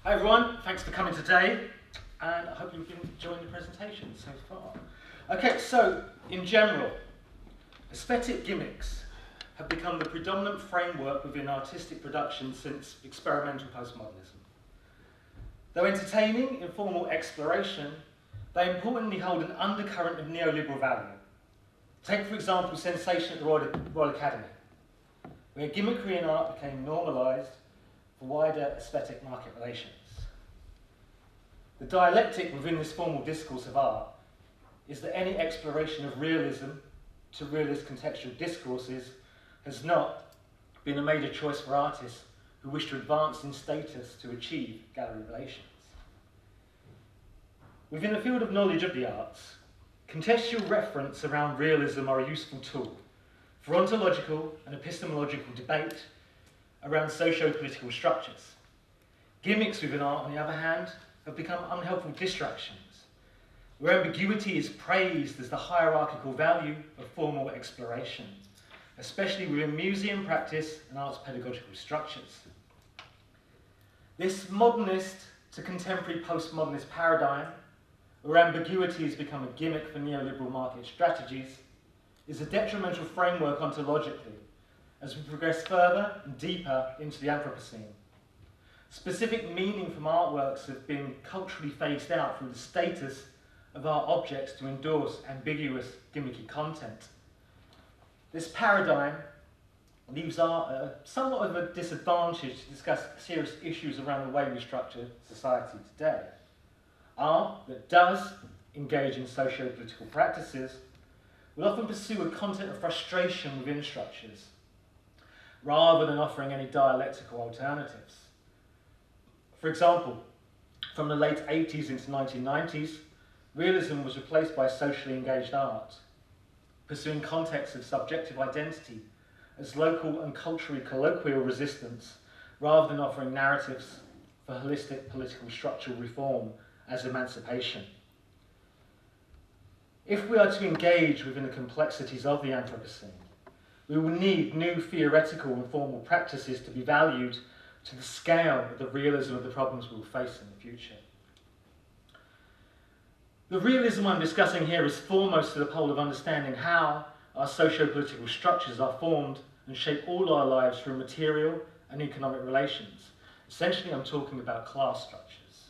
Hi everyone, thanks for coming today, and I hope you've been enjoying the presentation so far. Okay, so in general, aesthetic gimmicks have become the predominant framework within artistic production since experimental postmodernism. Though entertaining, informal exploration, they importantly hold an undercurrent of neoliberal value. Take, for example, sensation at the Royal Academy, where gimmickry in art became normalised for wider aesthetic market relations. The dialectic within this formal discourse of art is that any exploration of realism to realist contextual discourses has not been a major choice for artists who wish to advance in status to achieve gallery relations. Within the field of knowledge of the arts, contextual reference around realism are a useful tool for ontological and epistemological debate around socio-political structures. Gimmicks within art, on the other hand, have become unhelpful distractions, where ambiguity is praised as the hierarchical value of formal exploration, especially within museum practice and arts pedagogical structures. This modernist to contemporary postmodernist paradigm, where ambiguity has become a gimmick for neoliberal market strategies, is a detrimental framework ontologically as we progress further and deeper into the Anthropocene. Specific meaning from artworks have been culturally phased out through the status of art objects to endorse ambiguous, gimmicky content. This paradigm leaves art at somewhat of a disadvantage to discuss serious issues around the way we structure society today. Art that does engage in socio-political practices will often pursue a content of frustration within structures, rather than offering any dialectical alternatives. For example, from the late 80s into 1990s, realism was replaced by socially engaged art, pursuing contexts of subjective identity as local and culturally colloquial resistance, rather than offering narratives for holistic political structural reform as emancipation. If we are to engage within the complexities of the Anthropocene, we will need new theoretical and formal practices to be valued to the scale of the realism of the problems we will face in the future. The realism I'm discussing here is foremost to the pole of understanding how our socio-political structures are formed and shape all our lives through material and economic relations. Essentially, I'm talking about class structures,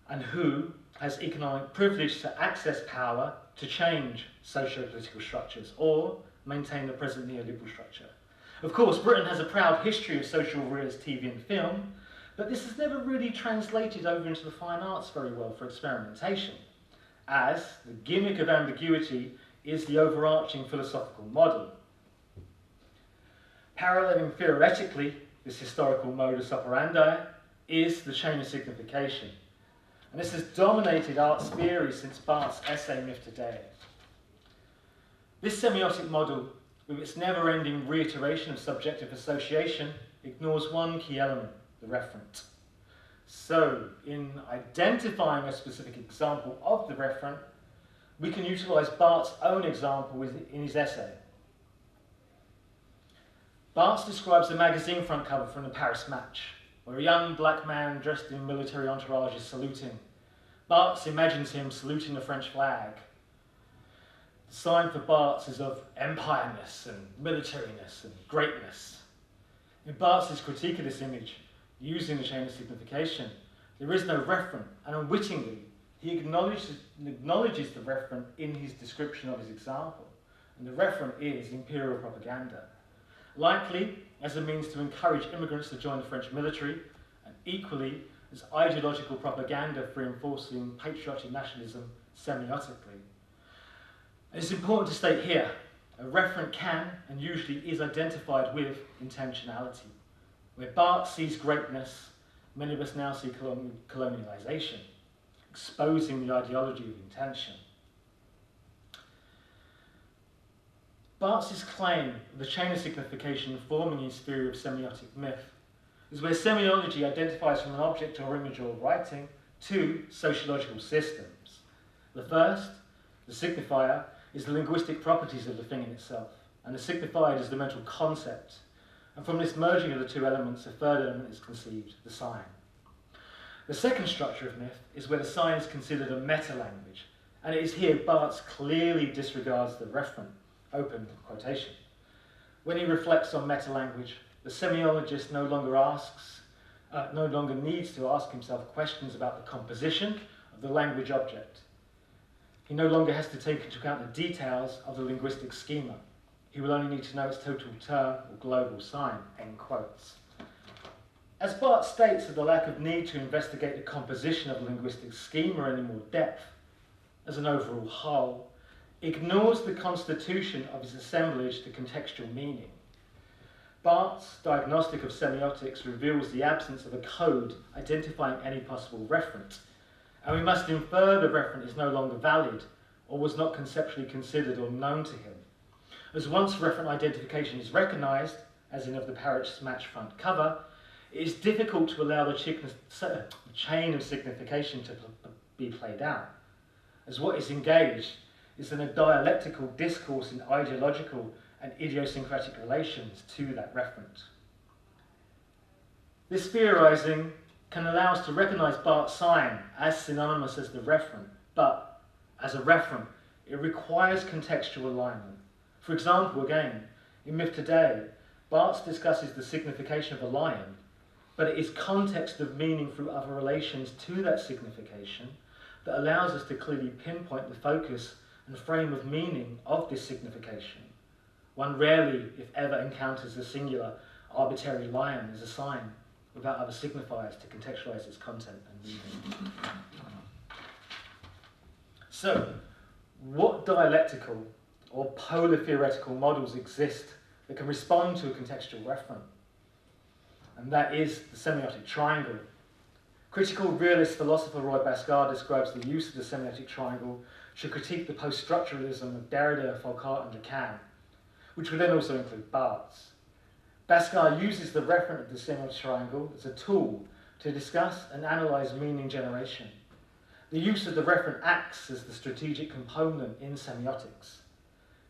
and who has economic privilege to access power to change socio-political structures or maintain the present neoliberal structure. Of course, Britain has a proud history of social realist TV and film, but this has never really translated over into the fine arts very well for experimentation, as the gimmick of ambiguity is the overarching philosophical model. Paralleling theoretically this historical modus operandi is the chain of signification, and this has dominated arts theory since Barth's essay Myth Today. This semiotic model, with its never-ending reiteration of subjective association, ignores one key element, the referent. So, in identifying a specific example of the referent, we can utilise Barth's own example in his essay. Barth describes a magazine front cover from the Paris match, where a young black man dressed in military entourage is saluting. Barth imagines him saluting the French flag. The sign for Barthes is of empireness and militariness and greatness. In Barthes' critique of this image, using the chain of signification, there is no referent, and unwittingly, he acknowledges the referent in his description of his example, and the referent is imperial propaganda, likely as a means to encourage immigrants to join the French military, and equally as ideological propaganda for enforcing patriotic nationalism semiotically. It's important to state here, a referent can and usually is identified with intentionality. Where Barth sees greatness, many of us now see colonialisation, exposing the ideology of intention. Barth's claim of the chain of signification forming his theory of semiotic myth is where semiology identifies from an object or image or writing two sociological systems. The first, the signifier, is the linguistic properties of the thing in itself, and the signified is the mental concept. And from this merging of the two elements, a third element is conceived, the sign. The second structure of myth is where the sign is considered a meta-language, and it is here Barthes clearly disregards the referent, open quotation. When he reflects on meta-language, the semiologist no longer needs to ask himself questions about the composition of the language object. He no longer has to take into account the details of the linguistic schema. He will only need to know its total term or global sign, end quotes. As Barthes states that the lack of need to investigate the composition of the linguistic schema in more depth, as an overall whole, ignores the constitution of its assemblage to contextual meaning. Barthes' diagnostic of semiotics reveals the absence of a code identifying any possible referent, and we must infer the referent is no longer valid or was not conceptually considered or known to him. As once referent identification is recognised, as in of the Parrish match front cover, it is difficult to allow the chain of signification to be played out, as what is engaged is in a dialectical discourse in ideological and idiosyncratic relations to that referent. This theorising can allow us to recognise Barthes' sign as synonymous as the referent, but as a referent, it requires contextual alignment. For example, again, in Myth Today, Barthes discusses the signification of a lion, but it is context of meaning through other relations to that signification that allows us to clearly pinpoint the focus and frame of meaning of this signification. One rarely, if ever, encounters a singular, arbitrary lion as a sign without other signifiers to contextualize its content and meaning. So, what dialectical or polar theoretical models exist that can respond to a contextual referent? And that is the semiotic triangle. Critical realist philosopher Roy Bhaskar describes the use of the semiotic triangle to critique the post-structuralism of Derrida, Foucault, and Lacan, which would then also include Barthes. Bhaskar uses the referent of the semiotic triangle as a tool to discuss and analyse meaning generation. The use of the referent acts as the strategic component in semiotics,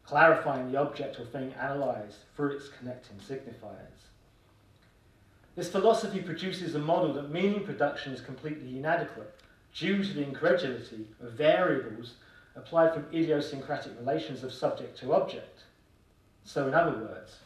clarifying the object or thing analysed through its connecting signifiers. This philosophy produces a model that meaning production is completely inadequate due to the incredulity of variables applied from idiosyncratic relations of subject to object. So in other words,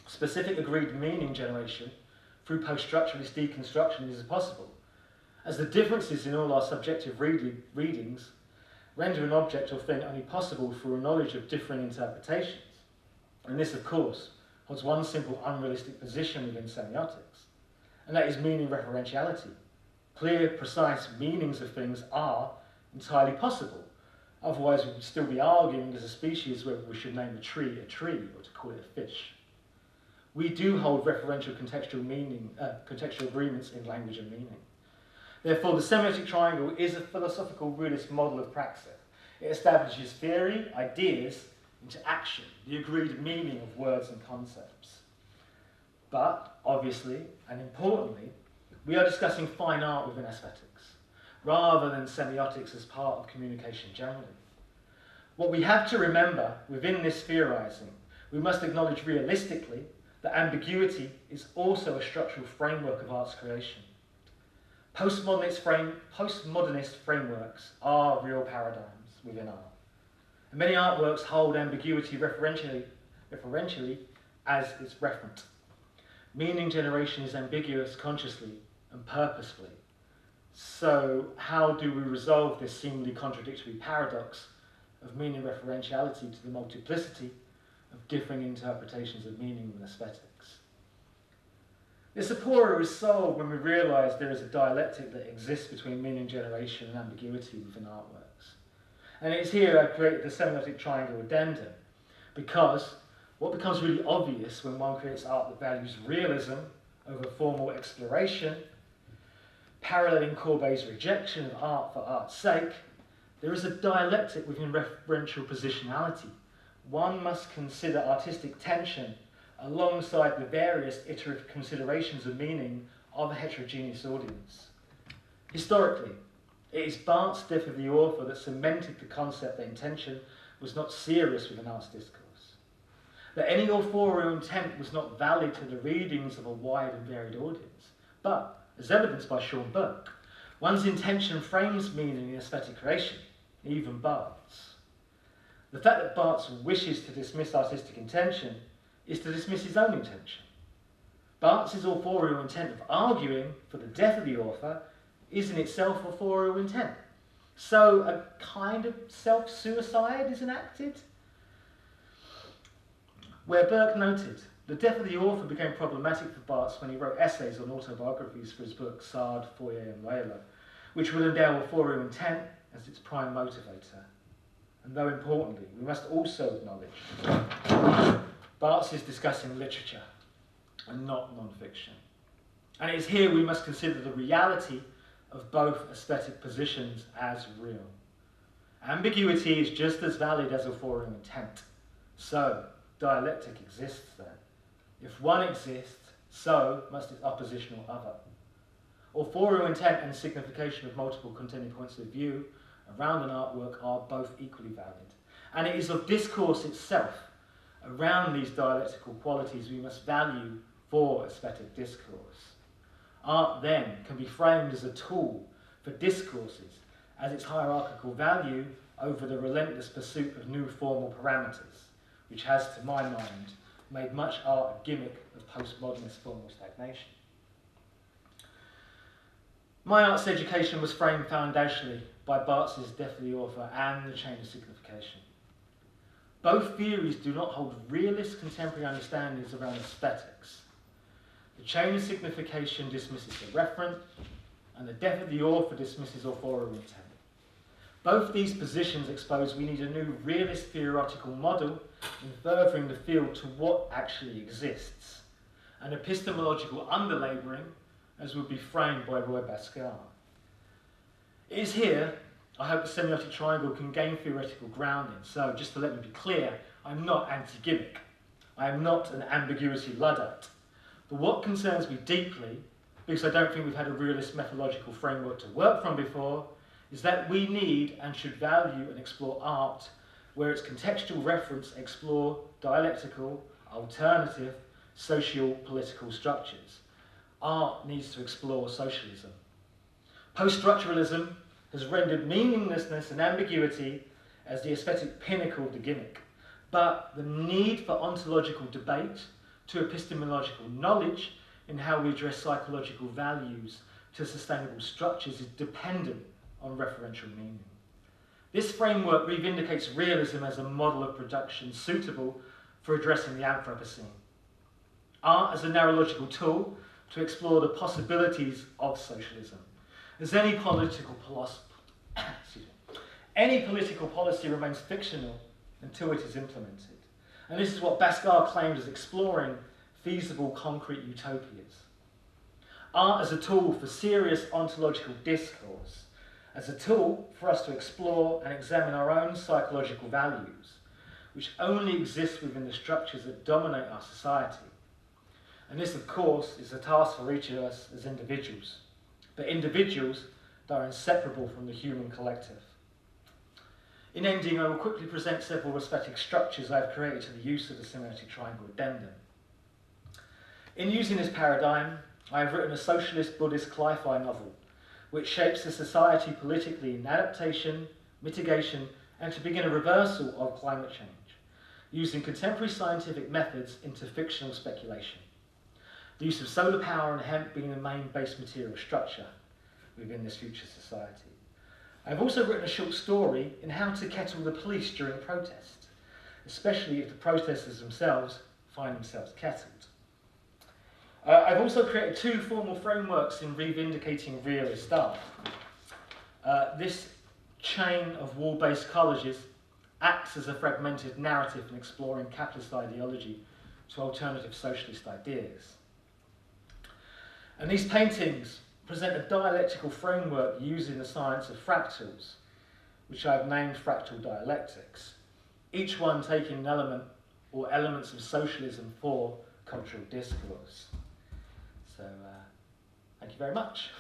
specific agreed meaning generation through post-structuralist deconstruction is possible, as the differences in all our subjective readings render an object or thing only possible through a knowledge of differing interpretations. And this, of course, holds one simple unrealistic position within semiotics, and that is meaning referentiality. Clear, precise meanings of things are entirely possible. Otherwise, we would still be arguing as a species whether we should name a tree or to call it a fish. We do hold referential contextual agreements in language and meaning. Therefore, the semiotic triangle is a philosophical realist model of praxis. It establishes theory, ideas, into action, the agreed meaning of words and concepts. But, obviously, and importantly, we are discussing fine art within aesthetics, rather than semiotics as part of communication generally. What we have to remember within this theorising, we must acknowledge realistically that ambiguity is also a structural framework of art's creation. Postmodernist frameworks are real paradigms within art. And many artworks hold ambiguity referentially as its referent. Meaning generation is ambiguous consciously and purposefully. So how do we resolve this seemingly contradictory paradox of meaning referentiality to the multiplicity of differing interpretations of meaning in aesthetics? This apora is solved when we realise there is a dialectic that exists between meaning generation and ambiguity within artworks. And it's here I created the semiotic triangle addendum, because what becomes really obvious when one creates art that values realism over formal exploration, paralleling Courbet's rejection of art for art's sake, there is a dialectic within referential positionality. One must consider artistic tension alongside the various iterative considerations of meaning of a heterogeneous audience. Historically, it is Barthes' death of the author that cemented the concept that intention was not serious within art's discourse, that any authorial intent was not valid to the readings of a wide and varied audience, but, as evidenced by Sean Burke, One's intention frames meaning in aesthetic creation, even Barthes. The fact that Barthes wishes to dismiss artistic intention is to dismiss his own intention. Barthes' authorial intent of arguing for the death of the author is in itself authorial intent. So a kind of self-suicide is enacted. Where Burke noted, the death of the author became problematic for Barthes when he wrote essays on autobiographies for his book Sard, Foyer and Whaler, which will endow authorial intent as its prime motivator. And though importantly, we must also acknowledge Barthes is discussing literature and not non-fiction. And it is here we must consider the reality of both aesthetic positions as real. Ambiguity is just as valid as authorial intent. So, dialectic exists then. If one exists, so must its oppositional other. Authorial intent and signification of multiple contending points of view around an artwork are both equally valid. And it is of discourse itself around these dialectical qualities we must value for aesthetic discourse. Art then can be framed as a tool for discourses as its hierarchical value over the relentless pursuit of new formal parameters, which has, to my mind, made much art a gimmick of postmodernist formal stagnation. My arts education was framed foundationally by Barthes' Death of the Author and the Chain of Signification. Both theories do not hold realist contemporary understandings around aesthetics. The Chain of Signification dismisses the referent, and the Death of the Author dismisses authorial intent. Both these positions expose we need a new realist theoretical model in furthering the field to what actually exists, an epistemological underlabouring as would be framed by Roy Basquiat. It is here I hope the semiotic triangle can gain theoretical grounding. So, just to let me be clear, I'm not anti-gimmick. I am not an ambiguity Luddite. But what concerns me deeply, because I don't think we've had a realist methodological framework to work from before, is that we need and should value and explore art where its contextual reference explore dialectical, alternative, socio-political structures. Art needs to explore socialism. Post-structuralism has rendered meaninglessness and ambiguity as the aesthetic pinnacle of the gimmick. But the need for ontological debate to epistemological knowledge in how we address psychological values to sustainable structures is dependent on referential meaning. This framework revindicates realism as a model of production suitable for addressing the Anthropocene. Art as a narrowlogical tool to explore the possibilities of socialism. As any political policy remains fictional until it is implemented. And this is what Basquiat claimed as exploring feasible concrete utopias. Art as a tool for serious ontological discourse, as a tool for us to explore and examine our own psychological values, which only exist within the structures that dominate our society. And this, of course, is a task for each of us as individuals, but individuals that are inseparable from the human collective. In ending, I will quickly present several aesthetic structures I have created to the use of the semiotic triangle addendum. In using this paradigm, I have written a socialist Buddhist cli-fi novel, which shapes the society politically in adaptation, mitigation, and to begin a reversal of climate change, using contemporary scientific methods into fictional speculation. The use of solar power and hemp being the main base material structure within this future society. I've also written a short story in how to kettle the police during protest, especially if the protesters themselves find themselves kettled. I've also created two formal frameworks in revindicating realist art. This chain of wall-based collages acts as a fragmented narrative in exploring capitalist ideology to alternative socialist ideas. And these paintings present a dialectical framework using the science of fractals, which I've named fractal dialectics, each one taking an element or elements of socialism for cultural discourse. So, thank you very much.